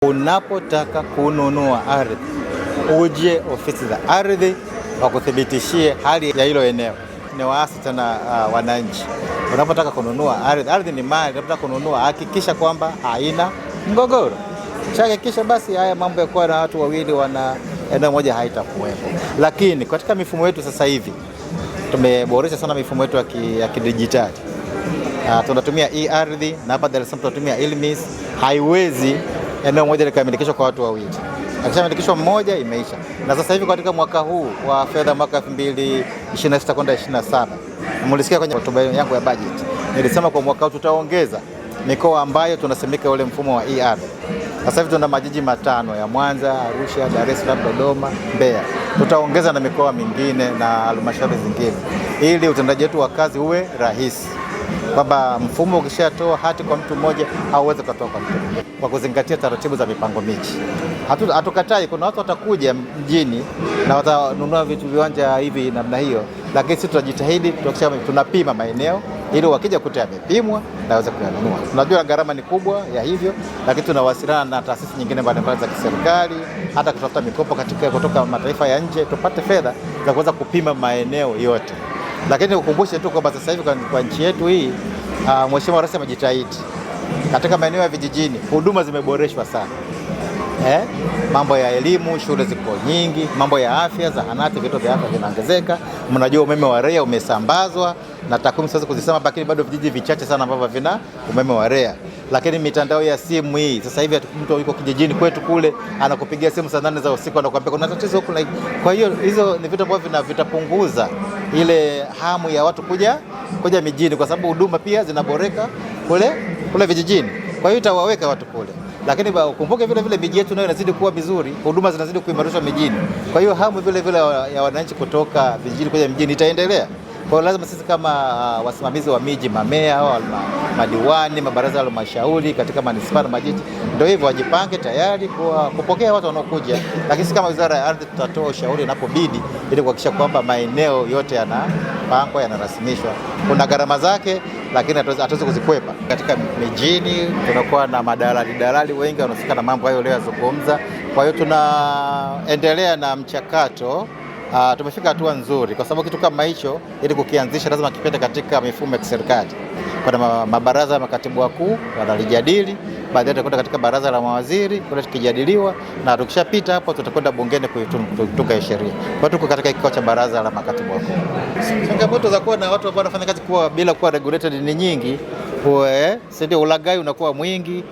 Unapotaka kununua ardhi, uje ofisi za ardhi wakuthibitishie hali ya hilo eneo. Ni waasi tena wananchi, unapotaka kununua ardhi ni mali. Unapotaka kununua, hakikisha kwamba haina mgogoro. Hakikisha basi haya mambo ya kuwa na watu wawili wana eneo moja haitakuwepo. Lakini katika mifumo yetu sasa hivi tumeboresha sana mifumo yetu ya kidijitali. Tunatumia e-ardhi na hapa Dar es Salaam tunatumia ILMIS. Haiwezi eneo moja likamilikishwa kwa watu wawili. Akishamilikishwa mmoja imeisha. Na sasa hivi katika mwaka huu wa fedha mwaka 2026 kwenda 27, mlisikia kwenye hotuba yangu ya budget, nilisema kwa mwaka huu tutaongeza mikoa ambayo tunasimika ule mfumo wa e-ardhi. Sasa hivi tuna majiji 5 ya Mwanza, Arusha, Dar es Salaam, Dodoma, Mbeya. Tutaongeza na mikoa mingine na halmashauri zingine ili utendaji wetu wa kazi uwe rahisi. Kwamba mfumo ukishatoa hati kwa mtu mmoja hauwezi kutoa kwa mtu mwingine, kwa kuzingatia taratibu za mipango miji. Hatukatai, kuna watu watakuja mjini na watanunua viwanja hivi namna hiyo, lakini sisi tunajitahidi tunapima maeneo ili wakija kuta yamepimwa na waweze kuyanunua. Tunajua gharama ni kubwa ya hivyo, lakini tunawasiliana na taasisi nyingine mbalimbali za kiserikali, hata kutafuta mikopo kutoka mataifa ya nje tupate fedha za kuweza kupima maeneo yote. Lakini ukumbushe tu kwamba sasa hivi kwa nchi yetu hii, Mheshimiwa Rais amejitahidi katika maeneo ya vijijini, huduma zimeboreshwa sana. Mambo ya elimu, shule ziko nyingi, mambo ya afya, zahanati, vituo vya afya vinaongezeka. Mnajua umeme wa REA umesambazwa, na takwimu siwezi kuzisema, lakini bado vijiji vichache sana ambavyo vina umeme wa REA. Lakini mitandao ya simu hii sasa hivi mtu yuko kijijini kwetu kule anakupigia simu saa 8 za usiku anakuambia kuna tatizo huko. Kwa hiyo hizo ni vitu ambavyo vitapunguza ile hamu ya watu kuja mijini, kwa sababu huduma pia zinaboreka kule vijijini. Kwa hiyo itawaweka watu kule. Lakini ukumbuke vile miji yetu nayo inazidi kuwa vizuri, huduma zinazidi kuimarishwa mijini. Kwa hiyo hamu vile ya wananchi kutoka vijijini kuja mjini itaendelea. Kwa hiyo lazima sisi kama wasimamizi wa miji, mamea au madiwani, mabaraza ya halmashauri katika manispaa na majiji, ndio hivyo wajipange tayari kupokea watu wanaokuja. Lakini sisi kama Wizara ya Ardhi tutatoa ushauri inapobidi ili kuhakikisha kwamba maeneo yote yanapangwa, yanarasimishwa. Kuna gharama zake, lakini hatuwezi kuzikwepa. Katika mijini tunakuwa na dalali wengi wanahusika na mambo hayo leo yazungumza. Kwa hiyo tunaendelea na mchakato. Tumefika hatua nzuri, kwa sababu kitu kama hicho ili kukianzisha lazima kipite katika mifumo ya kiserikali. Kuna mabaraza ya makatibu wakuu wanalijadili, baadaye tutakwenda katika baraza la mawaziri kule tukijadiliwa, na tukishapita hapo tutakwenda bungeni kutunga sheria. Kwa hiyo tuko katika kikao cha baraza la makatibu wakuu. Changamoto za kuwa na watu ambao wanafanya kazi bila kuwa regulated ni nyingi. Ndio ulaghai unakuwa mwingi,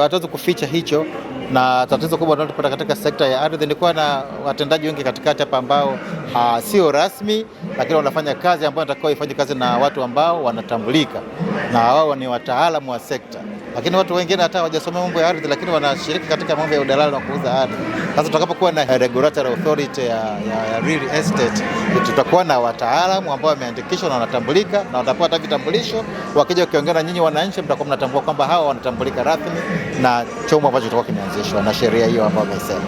hatuwezi kuficha hicho. Na tatizo kubwa tunalopata katika sekta ya ardhi ni kuwa na watendaji wengi katikati hapa ambao sio rasmi, lakini wanafanya kazi ambayo inatakiwa ifanye kazi na watu ambao wanatambulika na wao ni wataalamu wa sekta. Lakini watu wengine hata hawajasomea mambo ya ardhi, lakini wanashiriki katika mambo ya udalali na kuuza ardhi. Sasa tutakapokuwa na regulatory authority ya real estate, tutakuwa na wataalamu ambao wameandikishwa na wanatambulika na watapata vitambulisho. Wakija ukiongea na nyinyi wananchi, mtakuwa mnatambua kwamba hawa wanatambulika rasmi na chombo ambacho kitakuwa kimeanzishwa na sheria hiyo ambayo wamesema.